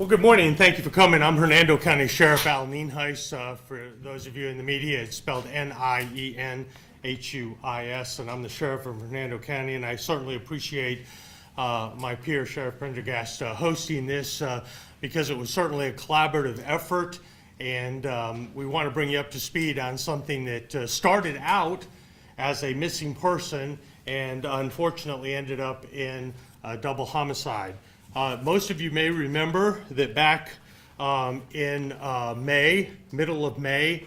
Well, good morning, and thank you for coming. I'm Hernando County Sheriff Al Nienhuis. For those of you in the media, it's spelled Nienhuis, and I'm the Sheriff of Hernando County, and I certainly appreciate my peer, Sheriff Prendergast, hosting this because it was certainly a collaborative effort, and we want to bring you up to speed on something that started out as a missing person and unfortunately ended up in a double homicide. Most of you may remember that back in May, middle of May,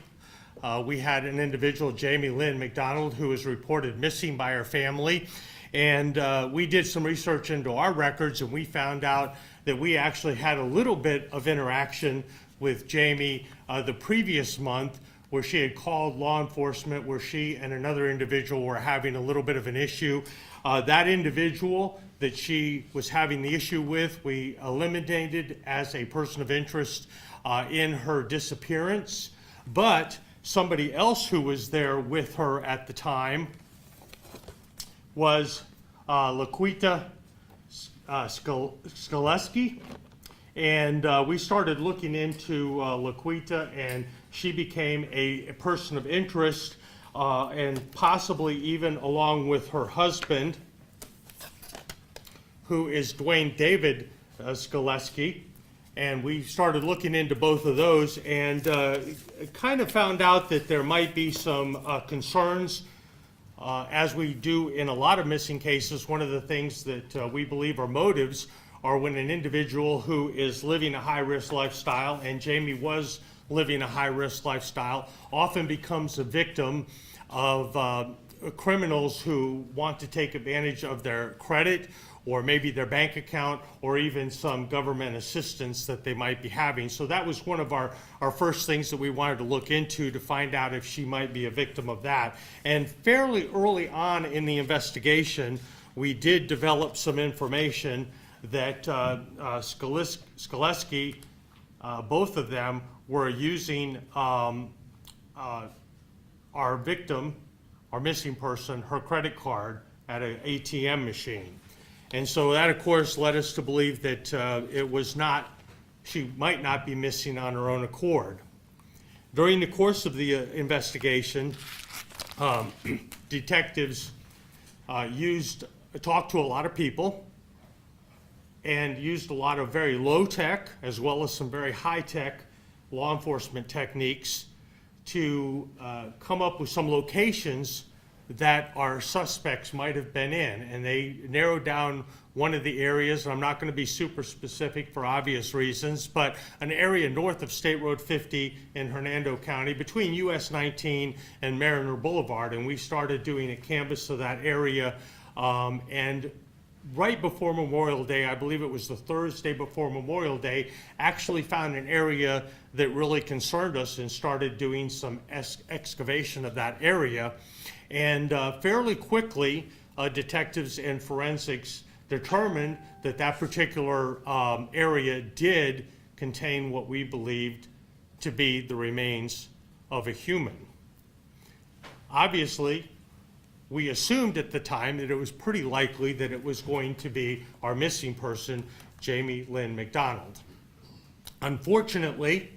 we had an individual, Jamie Lynn McDonald, who was reported missing by her family. And we did some research into our records, and we found out that we actually had a little bit of interaction with Jamie the previous month, where she had called law enforcement, where she and another individual were having a little bit of an issue. That individual that she was having the issue with, we eliminated as a person of interest in her disappearance. But somebody else who was there with her at the time was Laquita Skaleski. And we started looking into Laquita, and she became a person of interest, and possibly even along with her husband, who is Dwayne David Skaleski. And we started looking into both of those, and kind of found out that there might be some concerns, as we do in a lot of missing cases. One of the things that we believe are motives are when an individual who is living a high-risk lifestyle, and Jamie was living a high-risk lifestyle, often becomes a victim of criminals who want to take advantage of their credit, or maybe their bank account, or even some government assistance that they might be having. So that was one of our first things that we wanted to look into to find out if she might be a victim of that. And fairly early on in the investigation, we did develop some information that Skaleski, both of them, were using our victim, our missing person, her credit card at an ATM machine. And so that, of course, led us to believe that she might not be missing on her own accord. During the course of the investigation, detectives talked to a lot of people and used a lot of very low-tech as well as some very high-tech law enforcement techniques to come up with some locations that our suspects might have been in. And they narrowed down one of the areas, and I'm not going to be super specific for obvious reasons, but an area north of State Road 50 in Hernando County, between US 19 and Mariner Boulevard. And we started doing a canvass of that area, and right before Memorial Day, I believe it was the Thursday before Memorial Day, actually found an area that really concerned us and started doing some excavation of that area. And fairly quickly, detectives and forensics determined that that particular area did contain what we believed to be the remains of a human. Obviously, we assumed at the time that it was pretty likely that it was going to be our missing person, Jamie Lynn McDonald. Unfortunately,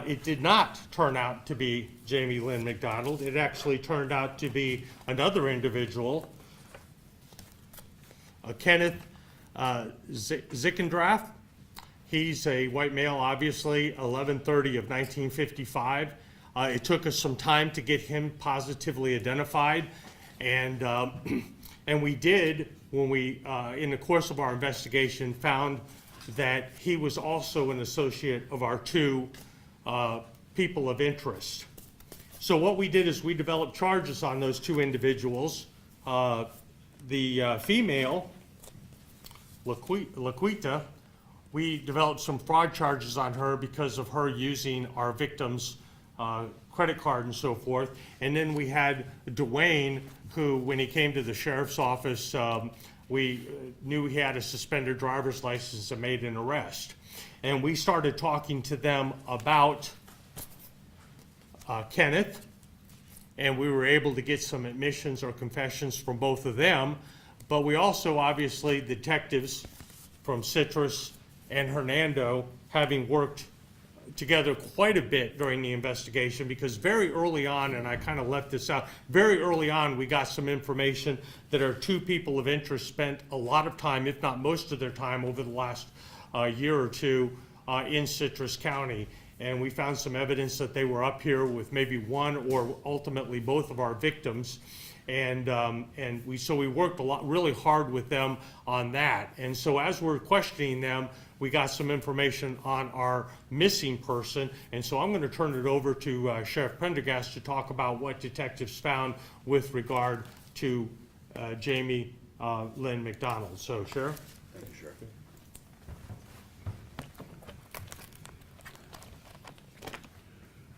it did not turn out to be Jamie Lynn McDonald. It actually turned out to be another individual, Kenneth Zickendrath. He's a white male, obviously, 11/30 of 1955. It took us some time to get him positively identified, and we did, when we, in the course of our investigation, found that he was also an associate of our two people of interest. So what we did is we developed charges on those two individuals. The female, Laquita, we developed some fraud charges on her because of her using our victim's credit card and so forth. And then we had Dwayne, who, when he came to the sheriff's office, we knew he had a suspended driver's license and made an arrest. And we started talking to them about Kenneth, and we were able to get some admissions or confessions from both of them. But we also, obviously, detectives from Citrus and Hernando, having worked together quite a bit during the investigation, because very early on, and I kind of left this out, very early on we got some information that our two people of interest spent a lot of time, if not most of their time, over the last year or two in Citrus County. And we found some evidence that they were up here with maybe one or ultimately both of our victims. And we worked really hard with them on that. And so as we're questioning them, we got some information on our missing person. And so I'm going to turn it over to Sheriff Prendergast to talk about what detectives found with regard to Jamie Lynn McDonald. So, Sheriff. Thank you, Sheriff.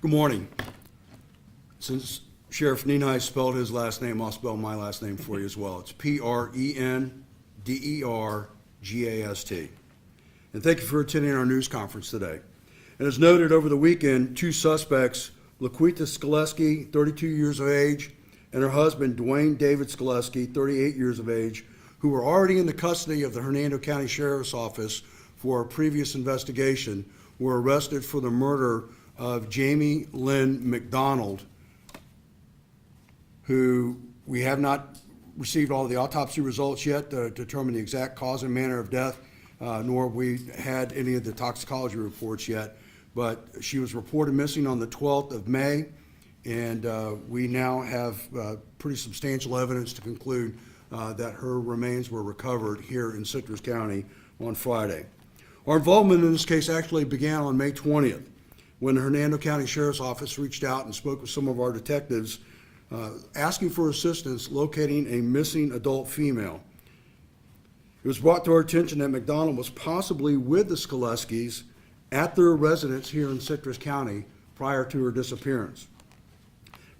Good morning. Since Sheriff Nenai spelled his last name, I'll spell my last name for you as well. It's Prendergast. And thank you for attending our news conference today. And as noted over the weekend, two suspects, Laquita Skoleski, 32 years of age, and her husband, Dwayne David Skoleski, 38 years of age, who were already in the custody of the Hernando County Sheriff's Office for a previous investigation, were arrested for the murder of Jamie Lynn McDonald, who we have not received all of the autopsy results yet to determine the exact cause and manner of death, nor have we had any of the toxicology reports yet. But she was reported missing on the 12th of May, and we now have pretty substantial evidence to conclude that her remains were recovered here in Citrus County on Friday. Our involvement in this case actually began on May 20th, when the Hernando County Sheriff's Office reached out and spoke with some of our detectives asking for assistance locating a missing adult female. It was brought to our attention that McDonald was possibly with the Skoleskis at their residence here in Citrus County prior to her disappearance.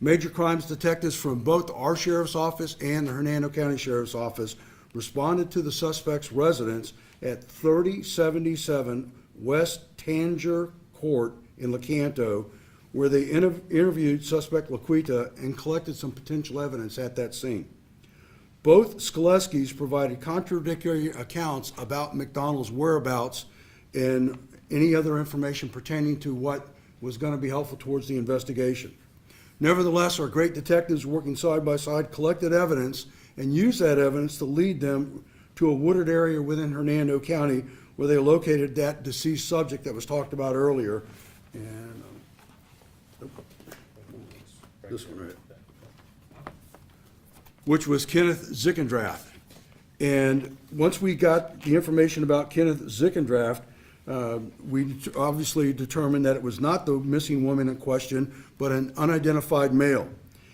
Major crimes detectives from both our Sheriff's Office and the Hernando County Sheriff's Office responded to the suspect's residence at 3077 West Tanger Court in Lecanto, where they interviewed suspect Laquita and collected some potential evidence at that scene. Both Skoleskis provided contradictory accounts about McDonald's whereabouts and any other information pertaining to what was going to be helpful towards the investigation. Nevertheless, our great detectives working side by side collected evidence and used that evidence to lead them to a wooded area within Hernando County where they located that deceased subject that was talked about earlier. And this one right, which was Kenneth Zickendrath. And once we got the information about Kenneth Zickendrath, we obviously determined that it was not the missing woman in question, but an unidentified male.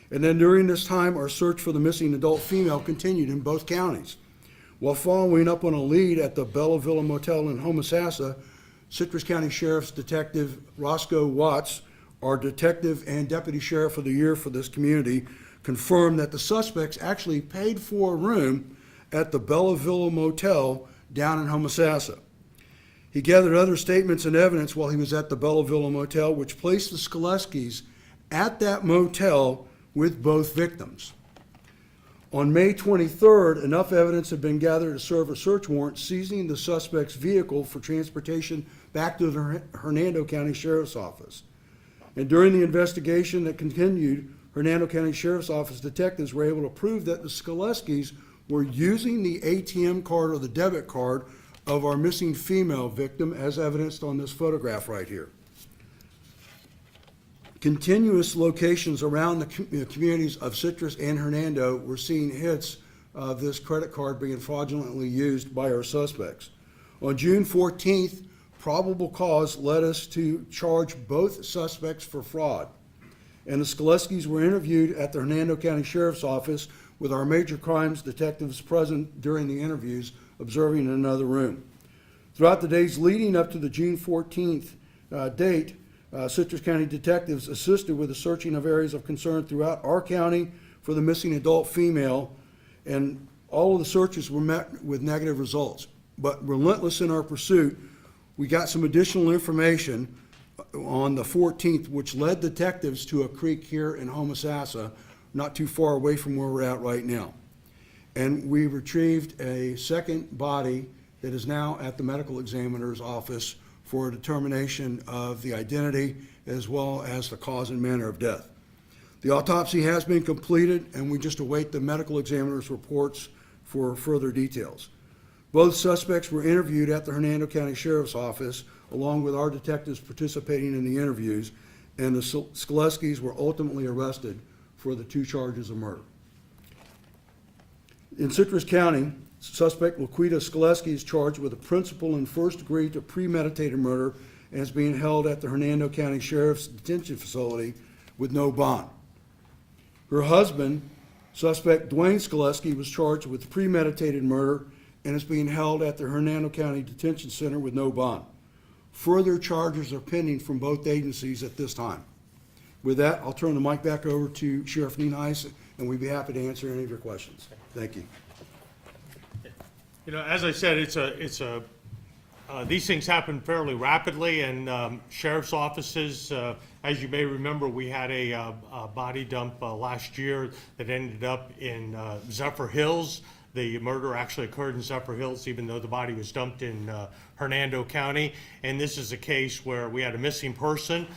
And then during this time, our search for the missing adult female continued in both counties. While following up on a lead at the Bella Villa Motel in Homosassa, Citrus County Sheriff's Detective Roscoe Watts, our detective and deputy sheriff of the year for this community, confirmed that the suspects actually paid for a room at the Bella Villa Motel down in Homosassa. He gathered other statements and evidence while he was at the Bella Villa Motel, which placed the Skoleskis at that motel with both victims. On May 23rd, enough evidence had been gathered to serve a search warrant seizing the suspect's vehicle for transportation back to the Hernando County Sheriff's Office. And during the investigation that continued, Hernando County Sheriff's Office detectives were able to prove that the Skoleskis were using the ATM card or the debit card of our missing female victim, as evidenced on this photograph right here. Continuous locations around the communities of Citrus and Hernando were seeing hits of this credit card being fraudulently used by our suspects. On June 14th, probable cause led us to charge both suspects for fraud. And the Skoleskis were interviewed at the Hernando County Sheriff's Office with our major crimes detectives present during the interviews, observing in another room. Throughout the days leading up to the June 14th date, Citrus County detectives assisted with the searching of areas of concern throughout our county for the missing adult female, and all of the searches were met with negative results. But relentless in our pursuit, we got some additional information on the 14th, which led detectives to a creek here in Homosassa, not too far away from where we're at right now. And we retrieved a second body that is now at the medical examiner's office for a determination of the identity as well as the cause and manner of death. The autopsy has been completed, and we just await the medical examiner's reports for further details. Both suspects were interviewed at the Hernando County Sheriff's Office, along with our detectives participating in the interviews, and the Skoleskis were ultimately arrested for the 2 charges of murder. In Citrus County, suspect Laquita Skoleski is charged with a principal and first degree to premeditated murder and is being held at the Hernando County Sheriff's Detention Facility with no bond. Her husband, suspect Dwayne Skoleski, was charged with premeditated murder and is being held at the Hernando County Detention Center with no bond. Further charges are pending from both agencies at this time. With that, I'll turn the mic back over to Sheriff Nienice, and we'd be happy to answer any of your questions. Thank you. You know, as I said, these things happen fairly rapidly, and sheriff's offices, as you may remember, we had a body dump last year that ended up in Zephyr Hills. The murder actually occurred in Zephyr Hills, even though the body was dumped in Hernando County. And this is a case where we had a missing person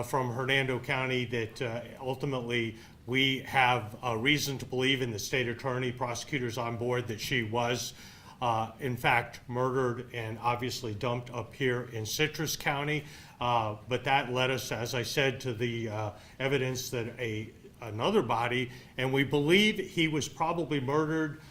from Hernando County that ultimately we have a reason to believe, in the state attorney, prosecutors on board, that she was in fact murdered and obviously dumped up here in Citrus County. But that led us, as I said, to the evidence that another body, and we believe he was probably murdered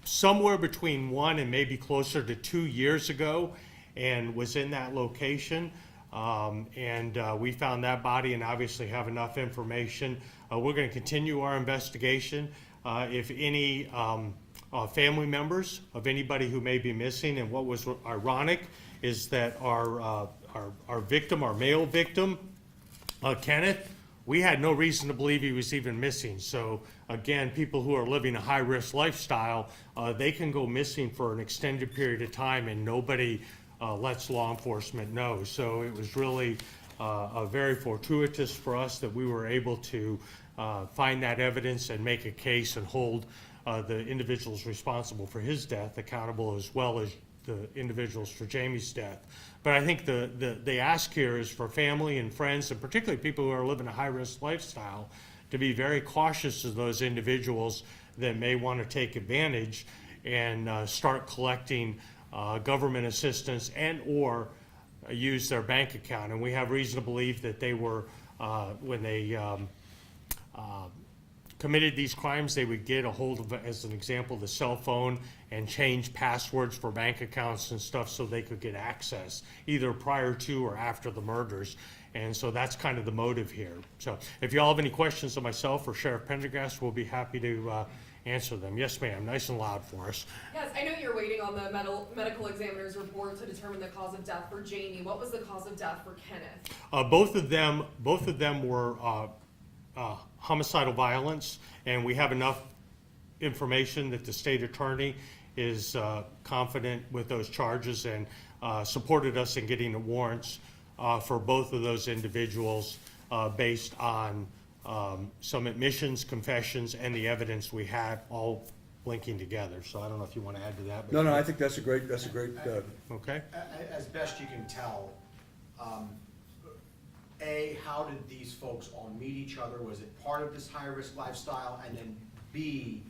somewhere between 1 and maybe closer to 2 years ago, and was in that location. We found that body and obviously have enough information. We're going to continue our investigation. If any family members of anybody who may be missing, and what was ironic is that our victim, our male victim, Kenneth, we had no reason to believe he was even missing. So again, people who are living a high-risk lifestyle, they can go missing for an extended period of time and nobody lets law enforcement know. So it was really very fortuitous for us that we were able to find that evidence and make a case and hold the individuals responsible for his death accountable, as well as the individuals for Jamie's death. But I think the ask here is for family and friends, and particularly people who are living a high-risk lifestyle, to be very cautious of those individuals that may want to take advantage and start collecting government assistance and or use their bank account. And we have reason to believe that they were, when they committed these crimes, they would get a hold of, as an example, the cell phone and change passwords for bank accounts and stuff so they could get access either prior to or after the murders. And so that's kind of the motive here. So if you all have any questions of myself or Sheriff Prendergast, we'll be happy to answer them. Yes, ma'am. Nice and loud for us. Yes, I know you're waiting on the medical examiner's report to determine the cause of death for Jamie. What was the cause of death for Kenneth? Both of them were homicidal violence, and we have enough information that the state attorney is confident with those charges and supported us in getting the warrants for both of those individuals based on some admissions, confessions, and the evidence we had all linking together. So I don't know if you want to add to that. No, I think that's a great. Okay. As best you can tell, how did these folks all meet each other? Was it part of this high-risk lifestyle? And then B,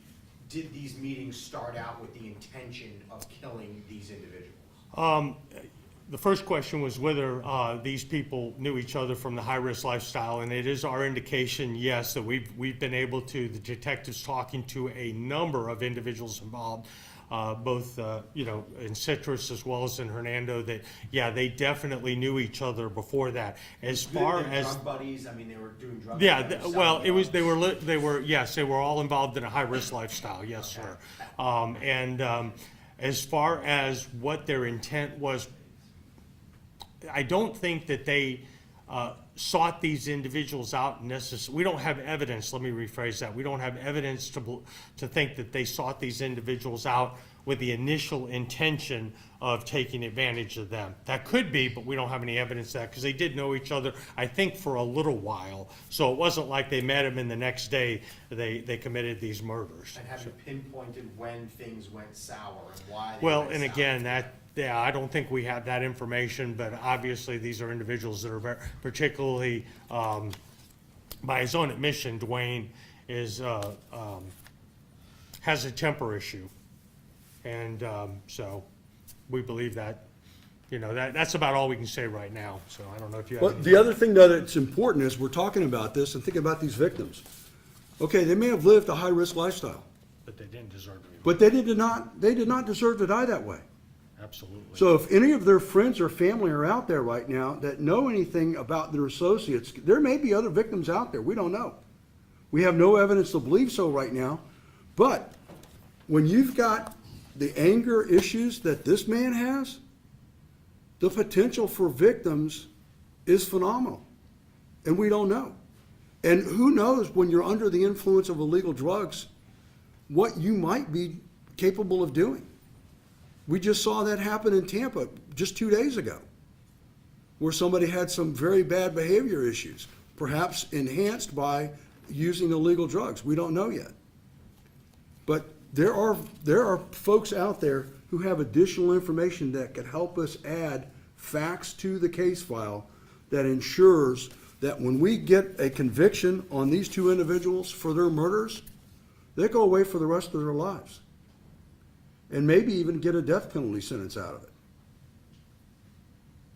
did these meetings start out with the intention of killing these individuals? The first question was whether these people knew each other from the high-risk lifestyle, and it is our indication, yes, that we've been able to, the detectives talking to a number of individuals involved, both in Citrus as well as in Hernando, that they definitely knew each other before that. As far as drug buddies, I mean, they were doing drugs. They were all involved in a high-risk lifestyle. Yes, okay. Sir. As far as what their intent was, I don't think that they sought these individuals out necessarily. We don't have evidence, let me rephrase that. We don't have evidence to think that they sought these individuals out with the initial intention of taking advantage of them. That could be, but we don't have any evidence of that, because they did know each other, I think, for a little while. So it wasn't like they met him and the next day they committed these murders. And have you pinpointed when things went sour and why they Well, went and sour? again, yeah, I don't think we have that information, but obviously these are individuals that are particularly, by his own admission, Dwayne has a temper issue. And so we believe that, that's about all we can say right now. So I don't know if you have But any. the other thing though that's important is we're talking about this and thinking about these victims. Okay, they may have lived a high-risk lifestyle, But they didn't deserve it. but they did not deserve to die that way. Absolutely. So if any of their friends or family are out there right now that know anything about their associates, there may be other victims out there. We don't know. We have no evidence to believe so right now. But when you've got the anger issues that this man has, the potential for victims is phenomenal. And we don't know. And who knows, when you're under the influence of illegal drugs, what you might be capable of doing. We just saw that happen in Tampa just 2 days ago, where somebody had some very bad behavior issues, perhaps enhanced by using illegal drugs. We don't know yet. But there are folks out there who have additional information that could help us add facts to the case file that ensures that when we get a conviction on these two individuals for their murders, they go away for the rest of their lives. And maybe even get a death penalty sentence out of it.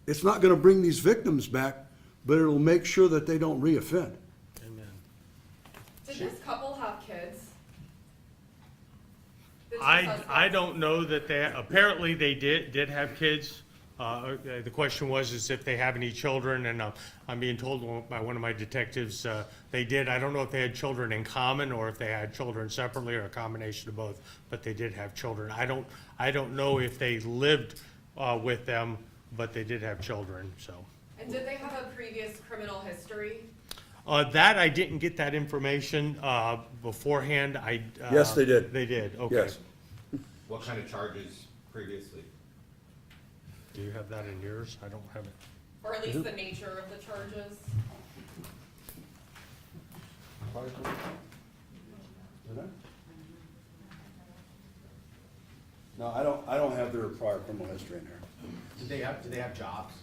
It's not going to bring these victims back, but it'll make sure that they don't reoffend. Amen. Did this couple have kids? The two I suspects? don't know that apparently they did have kids. The question is if they have any children, and I'm being told by one of my detectives they did. I don't know if they had children in common or if they had children separately or a combination of both, but they did have children. I don't know if they lived with them, but they did have children, so. And did they have a previous criminal history? That, I didn't get that information beforehand. Yes, they did. They did, okay. Yes. What kind of charges previously? Do you have that in yours? I don't have it. Or at least the nature of the charges? No, I don't have their prior criminal history in there. Did they have jobs?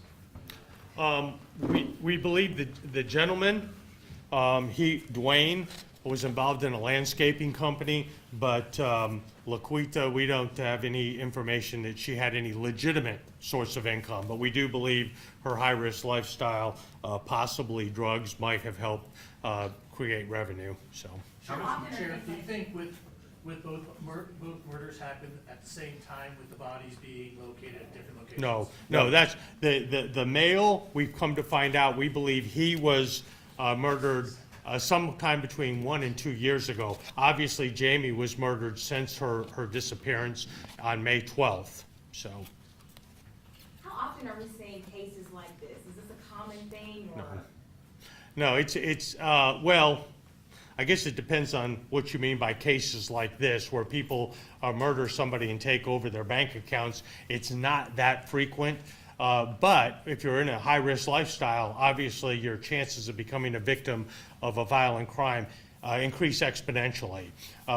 We believe the gentleman, Dwayne, was involved in a landscaping company, but Laquita, we don't have any information that she had any legitimate source of income. But we do believe her high-risk lifestyle, possibly drugs, might have helped create revenue, so. Sheriff, do you think with both murders happened at the same time with the bodies being located at different locations? No, that's, the male, we've come to find out, we believe he was murdered sometime between 1 and 2 years ago. Obviously, Jamie was murdered since her disappearance on May 12th, so. How often are we seeing cases like this? Is this a common thing or? No, it's well, I guess it depends on what you mean by cases like this, where people murder somebody and take over their bank accounts. It's not that frequent. But if you're in a high-risk lifestyle, obviously your chances of becoming a victim of a violent crime increase exponentially.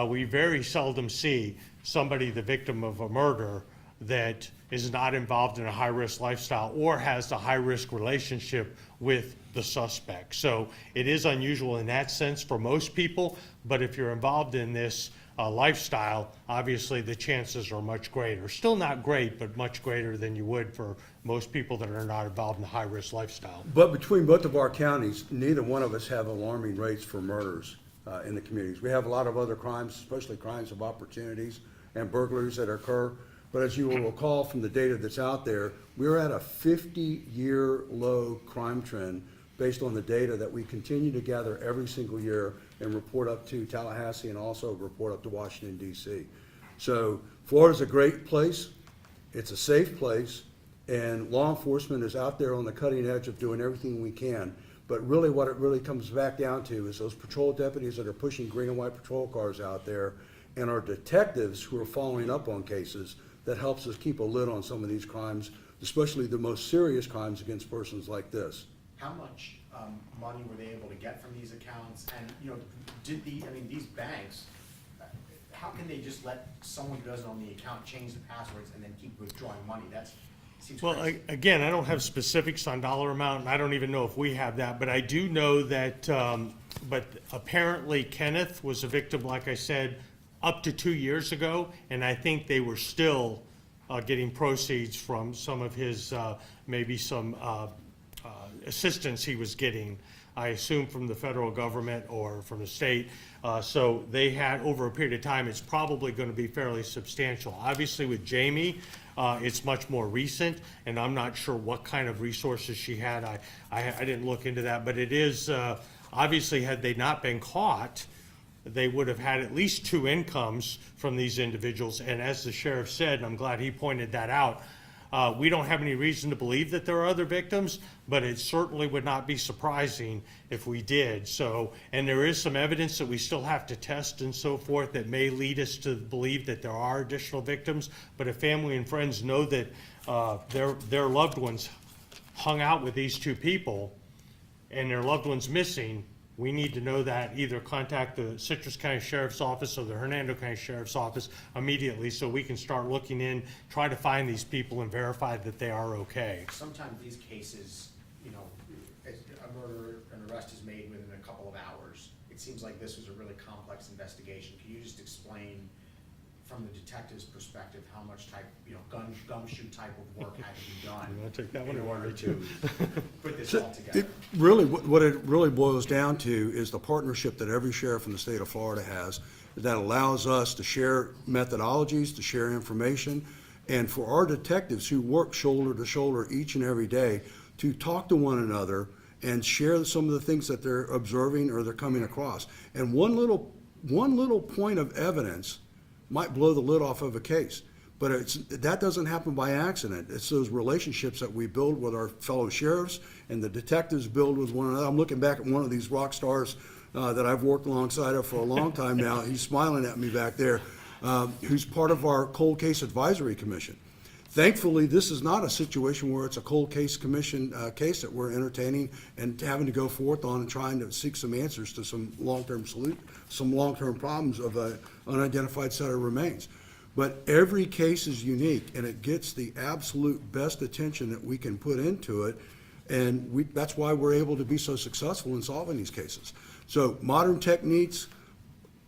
We very seldom see somebody the victim of a murder that is not involved in a high-risk lifestyle or has a high-risk relationship with the suspect. So it is unusual in that sense for most people, but if you're involved in this lifestyle, obviously the chances are much greater. Still not great, but much greater than you would for most people that are not involved in a high-risk lifestyle. But between both of our counties, neither one of us have alarming rates for murders in the communities. We have a lot of other crimes, especially crimes of opportunities and burglaries that occur. But as you will recall from the data that's out there, we're at a 50-year low crime trend based on the data that we continue to gather every single year and report up to Tallahassee and also report up to Washington, D.C. So Florida's a great place. It's a safe place. And law enforcement is out there on the cutting edge of doing everything we can. But really what it really comes back down to is those patrol deputies that are pushing green and white patrol cars out there and our detectives who are following up on cases that helps us keep a lid on some of these crimes, especially the most serious crimes against persons like this. How much money were they able to get from these accounts? And, you know, these banks, how can they just let someone who doesn't own the account change the passwords and then keep withdrawing money? Seems Well, crazy. again, I don't have specifics on dollar amount, and I don't even know if we have that, but I do know that, but apparently Kenneth was a victim, like I said, up to 2 years ago, and I think they were still getting proceeds from some of his, maybe some assistance he was getting, I assume from the federal government or from the state. So they had, over a period of time, it's probably going to be fairly substantial. Obviously with Jamie, it's much more recent, and I'm not sure what kind of resources she had. I didn't look into that, but it is, obviously, had they not been caught, they would have had at least 2 incomes from these individuals. And as the sheriff said, and I'm glad he pointed that out, we don't have any reason to believe that there are other victims, but it certainly would not be surprising if we did. So, and there is some evidence that we still have to test and so forth that may lead us to believe that there are additional victims. But if family and friends know that their loved ones hung out with these 2 people and their loved one's missing, we need to know that, either contact the Citrus County Sheriff's Office or the Hernando County Sheriff's Office immediately so we can start looking in, try to find these people and verify that they are okay. Sometimes these cases, you know, a murder, an arrest is made within a couple of hours. It seems like this was a really complex investigation. Can you just explain from the detective's perspective how much type, you know, gumshoe type of work had to be done? You wanna take that one or in you want order me to? put this all together? What it really boils down to is the partnership that every sheriff in the state of Florida has that allows us to share methodologies, to share information, and for our detectives who work shoulder to shoulder each and every day to talk to one another and share some of the things that they're observing or they're coming across. And one little point of evidence might blow the lid off of a case. But that doesn't happen by accident. It's those relationships that we build with our fellow sheriffs and the detectives build with one another. I'm looking back at one of these rock stars that I've worked alongside of for a long time now. He's smiling at me back there, who's part of our Cold Case Advisory Commission. Thankfully, this is not a situation where it's a cold case commission case that we're entertaining and having to go forth on and trying to seek some answers to some long-term problems of an unidentified set of remains. But every case is unique, and it gets the absolute best attention that we can put into it, and that's why we're able to be so successful in solving these cases. So modern techniques,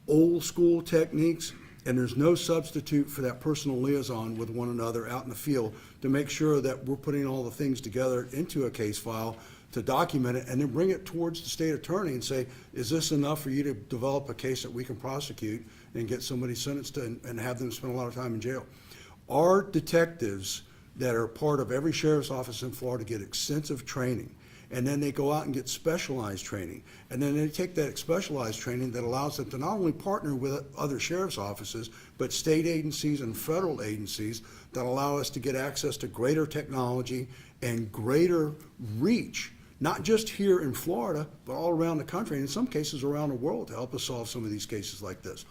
old school techniques, and there's no substitute for that personal liaison with one another out in the field to make sure that we're putting all the things together into a case file to document it and then bring it towards the state attorney and say, is this enough for you to develop a case that we can prosecute and get somebody sentenced and have them spend a lot of time in jail? Our detectives that are part of every sheriff's office in Florida get extensive training. And then they go out and get specialized training. And then they take that specialized training that allows them to not only partner with other sheriff's offices, but state agencies and federal agencies that allow us to get access to greater technology and greater reach, not just here in Florida, but all around the country, and in some cases around the world, to help us solve some of these cases like this.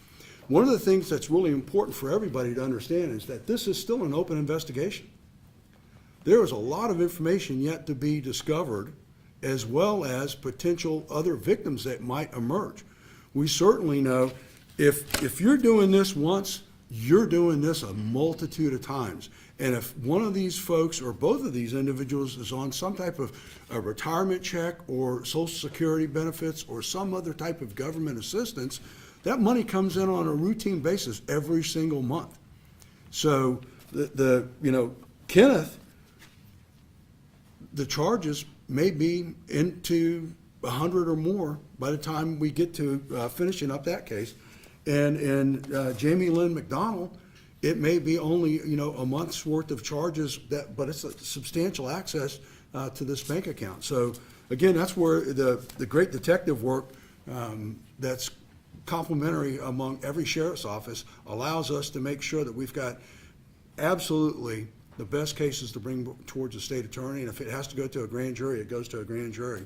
One of the things that's really important for everybody to understand is that this is still an open investigation. There is a lot of information yet to be discovered, as well as potential other victims that might emerge. We certainly know if you're doing this once, you're doing this a multitude of times. And if one of these folks or both of these individuals is on some type of a retirement check or Social Security benefits or some other type of government assistance, that money comes in on a routine basis every single month. So Kenneth, the charges may be into 100 or more by the time we get to finishing up that case. And in Jamie Lynn McDonald, it may be only a month's worth of charges, but it's a substantial access to this bank account. So again, that's where the great detective work that's complementary among every sheriff's office allows us to make sure that we've got absolutely the best cases to bring towards the state attorney, and if it has to go to a grand jury, it goes to a grand jury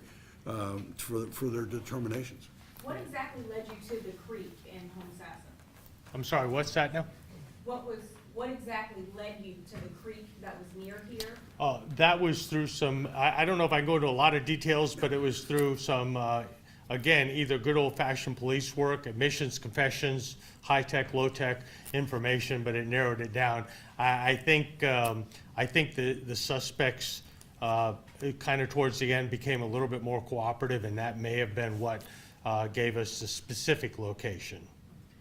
for their determinations. What exactly led you to the creek in Homosassa? I'm sorry, what's that now? What exactly led you to the creek that was near here? That was through some, I don't know if I can go into a lot of details, but it was through some, again, either good old-fashioned police work, admissions, confessions, high-tech, low-tech information, but it narrowed it down. I think the suspects kind of towards the end became a little bit more cooperative, and that may have been what gave us the specific location.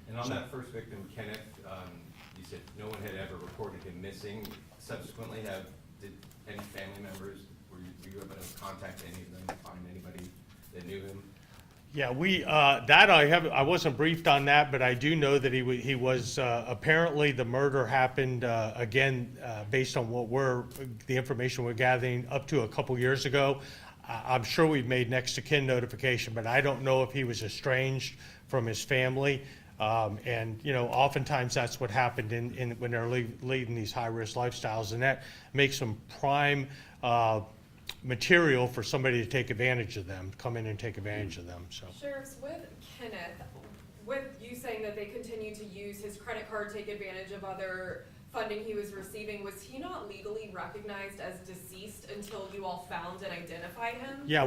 And on that first victim, Kenneth, you said no one had ever reported him missing. Subsequently, did any family members, were you able to contact any of them to find anybody that knew him? Yeah, I wasn't briefed on that, but I do know that he was apparently the murder happened again based on the information we're gathering up to a couple years ago. I'm sure we've made next of kin notification, but I don't know if he was estranged from his family. And oftentimes that's what happened when they're leading these high-risk lifestyles, and that makes them prime material for somebody to take advantage of them, come in and take advantage of them. So, Sheriffs, with Kenneth, with you saying that they continue to use his credit card, take advantage of other funding he was receiving, was he not legally recognized as deceased until you all found and identified him? yeah,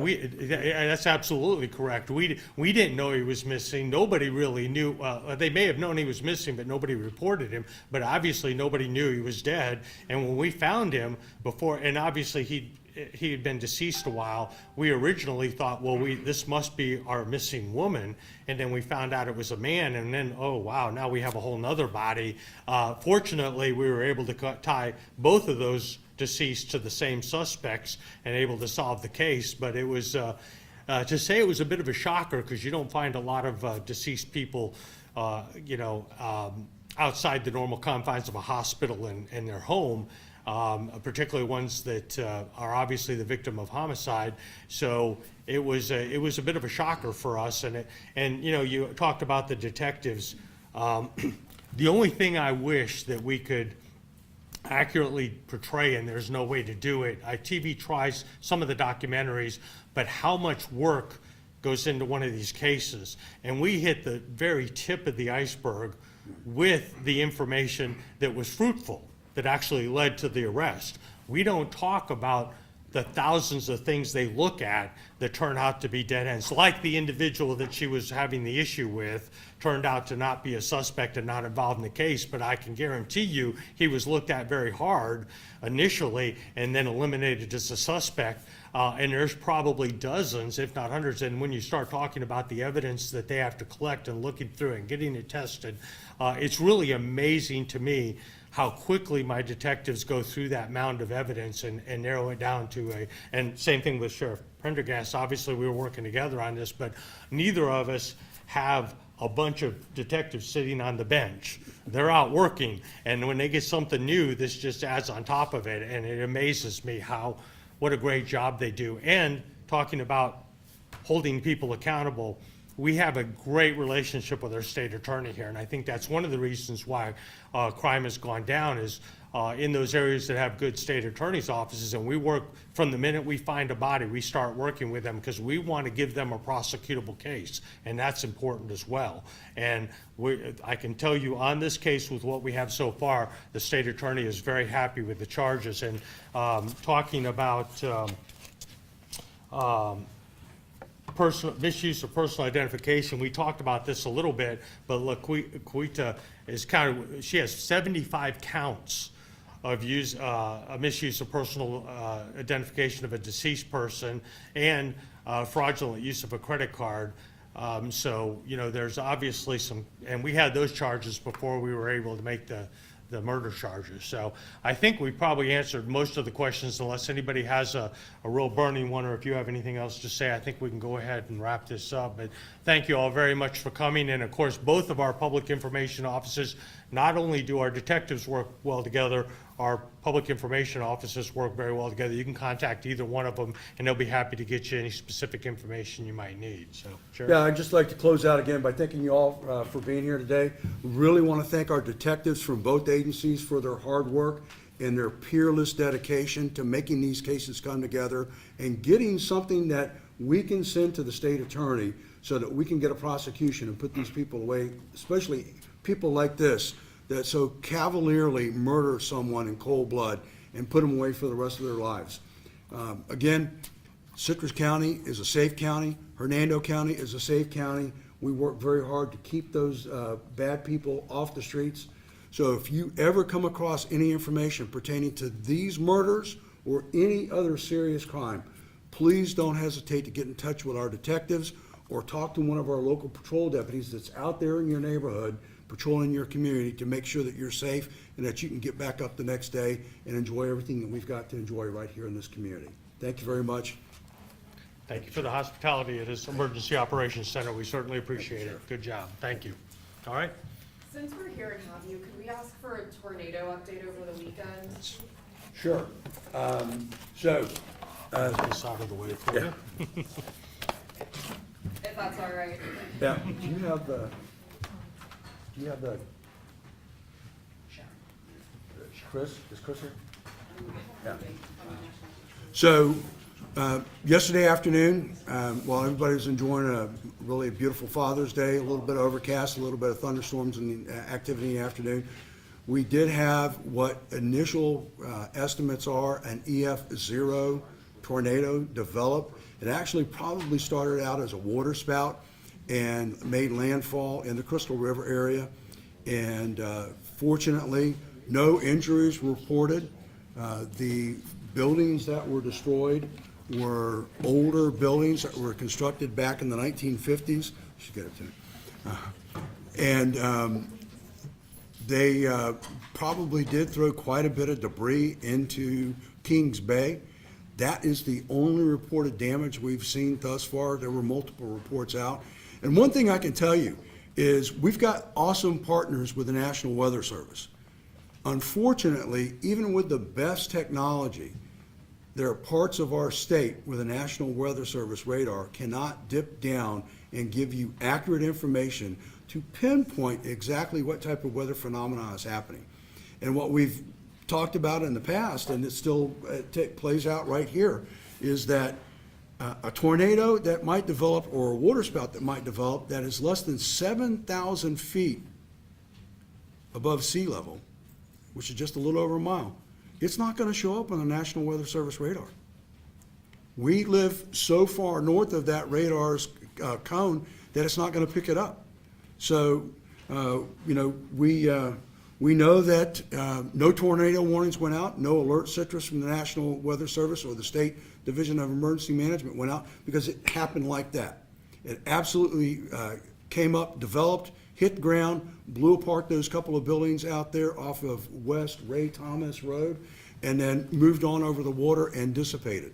that's absolutely correct. We didn't know he was missing. Nobody really knew. They may have known he was missing, but nobody reported him. But obviously, nobody knew he was dead. And when we found him before, and obviously he had been deceased a while, we originally thought, well, this must be our missing woman, and then we found out it was a man, and then, oh, wow, now we have a whole nother body. Fortunately, we were able to tie both of those deceased to the same suspects and able to solve the case, but it was, to say it was a bit of a shocker, because you don't find a lot of deceased people, outside the normal confines of a hospital and their home. Particularly ones that are obviously the victim of homicide. So it was a bit of a shocker for us. And you talked about the detectives. The only thing I wish that we could accurately portray, and there's no way to do it. TV tries some of the documentaries, but how much work goes into one of these cases? And we hit the very tip of the iceberg with the information that was fruitful, that actually led to the arrest. We don't talk about the thousands of things they look at that turn out to be dead ends. Like the individual that she was having the issue with turned out to not be a suspect and not involved in the case, but I can guarantee you he was looked at very hard initially and then eliminated as a suspect. And there's probably dozens, if not hundreds, and when you start talking about the evidence that they have to collect and looking through and getting it tested, it's really amazing to me how quickly my detectives go through that mound of evidence and narrow it down to and same thing with Sheriff Prendergast. Obviously, we were working together on this, but neither of us have a bunch of detectives sitting on the bench. They're out working, and when they get something new, this just adds on top of it, and it amazes me what a great job they do. And talking about holding people accountable, we have a great relationship with our state attorney here, and I think that's one of the reasons why crime has gone down is in those areas that have good state attorney's offices, and we work from the minute we find a body, we start working with them because we want to give them a prosecutable case, and that's important as well. And I can tell you on this case with what we have so far, the state attorney is very happy with the charges. And talking about misuse of personal identification, we talked about this a little bit, but Laquita is she has 75 counts of misuse of personal identification of a deceased person and fraudulent use of a credit card. So, there's obviously and we had those charges before we were able to make the murder charges. So I think we probably answered most of the questions, unless anybody has a real burning one, or if you have anything else to say, I think we can go ahead and wrap this up. But thank you all very much for coming. And of course, both of our public information offices, not only do our detectives work well together, our public information offices work very well together. You can contact either one of them, and they'll be happy to get you any specific information you might need. So, Sheriff? Yeah, I'd just like to close out again by thanking you all for being here today. We really want to thank our detectives from both agencies for their hard work and their peerless dedication to making these cases come together and getting something that we can send to the state attorney so that we can get a prosecution and put these people away, especially people like this that so cavalierly murder someone in cold blood and put them away for the rest of their lives. Again, Citrus County is a safe county. Hernando County is a safe county. We work very hard to keep those bad people off the streets. So if you ever come across any information pertaining to these murders or any other serious crime, please don't hesitate to get in touch with our detectives or talk to one of our local patrol deputies that's out there in your neighborhood patrolling your community to make sure that you're safe and that you can get back up the next day and enjoy everything that we've got to enjoy right here in this community. Thank you very much. Thank you for the hospitality at this Emergency Operations Center. We certainly appreciate it. Good job. Thank you. All right? Since we're here and have you, could we ask for a tornado update over the weekend? Sure. This out of the way for you. If that's all right. Yeah, do you have the, Chris, is Chris here? Yeah. So, yesterday afternoon, while everybody was enjoying a really beautiful Father's Day, a little bit overcast, a little bit of thunderstorms and activity in the afternoon, we did have what initial estimates are an EF0 tornado develop. It actually probably started out as a water spout and made landfall in the Crystal River area. And fortunately, no injuries were reported. The buildings that were destroyed were older buildings that were constructed back in the 1950s. Should get it to me. They probably did throw quite a bit of debris into Kings Bay. That is the only reported damage we've seen thus far. There were multiple reports out. And one thing I can tell you is we've got awesome partners with the National Weather Service. Unfortunately, even with the best technology, there are parts of our state where the National Weather Service radar cannot dip down and give you accurate information to pinpoint exactly what type of weather phenomena is happening. And what we've talked about in the past, and it still plays out right here, is that a tornado that might develop or a water spout that might develop that is less than 7,000 feet above sea level, which is just a little over a mile, it's not going to show up on the National Weather Service radar. We live so far north of that radar's cone that it's not going to pick it up. So, we know that no tornado warnings went out, no alert citrus from the National Weather Service or the State Division of Emergency Management went out because it happened like that. It absolutely came up, developed, hit the ground, blew apart those couple of buildings out there off of West Ray Thomas Road, and then moved on over the water and dissipated.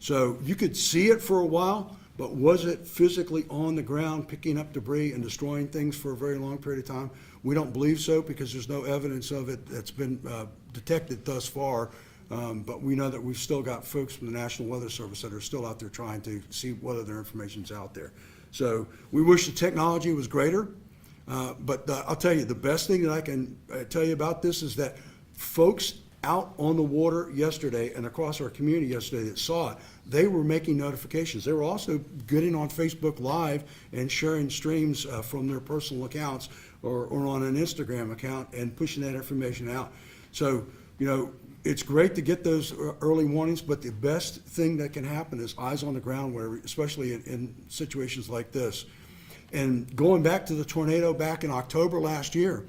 So you could see it for a while, but was it physically on the ground picking up debris and destroying things for a very long period of time? We don't believe so because there's no evidence of it that's been detected thus far. But we know that we've still got folks from the National Weather Service that are still out there trying to see what other information's out there. So we wish the technology was greater. But I'll tell you, the best thing that I can tell you about this is that folks out on the water yesterday and across our community yesterday that saw it, they were making notifications. They were also getting on Facebook Live and sharing streams from their personal accounts or on an Instagram account and pushing that information out. So, it's great to get those early warnings, but the best thing that can happen is eyes on the ground, especially in situations like this. And going back to the tornado back in October last year,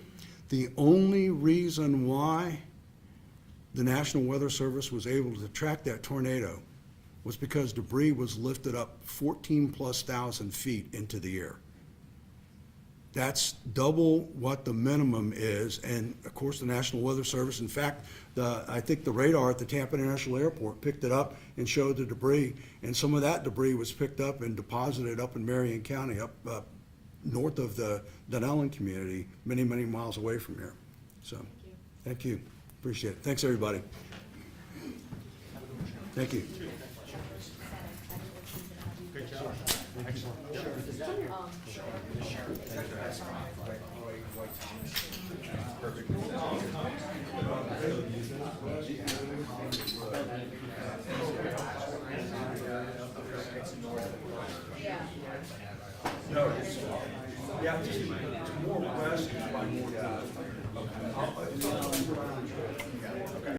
the only reason why the National Weather Service was able to track that tornado was because debris was lifted up 14,000+ feet into the air. That's double what the minimum is, and of course the National Weather Service, in fact, I think the radar at the Tampa International Airport picked it up and showed the debris, and some of that debris was picked up and deposited up in Marion County, up north of the Dunellen community, many, many miles away from here. So, thank you. Appreciate it. Thanks, everybody. Thank you. Good job. Excellent. Yeah, More west, by more.